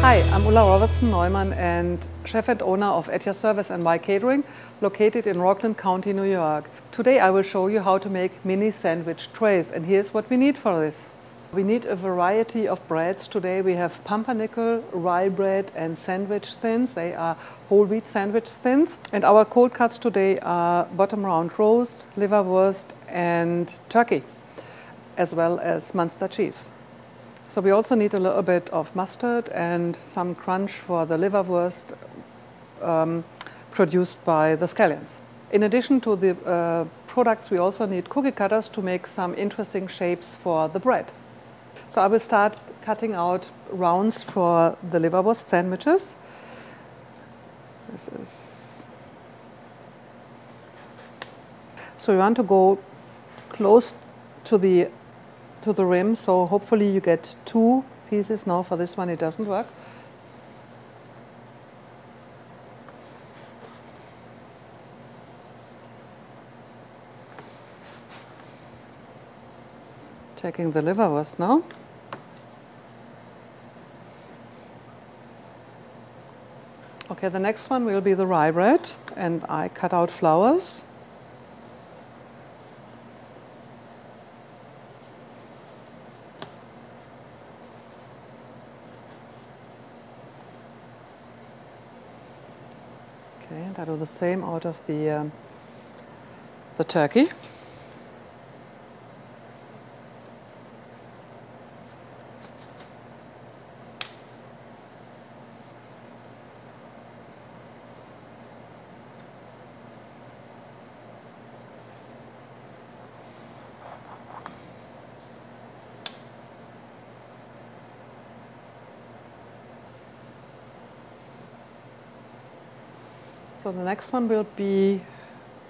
Hi, I'm Robertson, Nuemann and chef and owner of At Your Service and My Catering, located in Rockland County, New York. Today I will show you how to make mini sandwich trays, and here's what we need for this. We need a variety of breads. Today we have pumpernickel, rye bread and sandwich thins. They are whole wheat sandwich thins. And our cold cuts today are bottom round roast, liverwurst and turkey, as well as Munster cheese. So we also need a little bit of mustard and some crunch for the liverwurst produced by the scallions. In addition to the products, we also need cookie cutters to make some interesting shapes for the bread. So I will start cutting out rounds for the liverwurst sandwiches. So you want to go close to the rim, so hopefully you get 2 pieces. Now for this one it doesn't work. Taking the liverwurst now. Okay, the next one will be the rye bread, and I cut out flowers. Okay, and I do the same out of the turkey. So the next one will be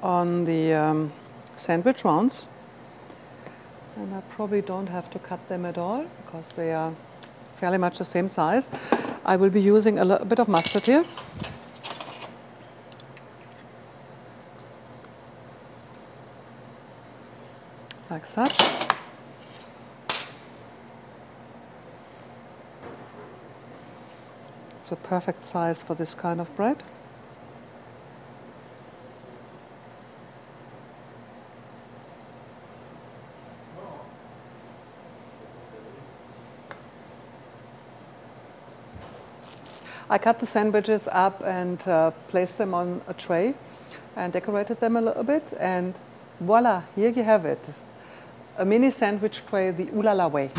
on the sandwich rounds, and I probably don't have to cut them at all because they are fairly much the same size. I will be using a little bit of mustard here. Like such. It's a perfect size for this kind of bread. I cut the sandwiches up and placed them on a tray and decorated them a little bit, and voila, here you have it. A mini sandwich tray the Ooh La La way.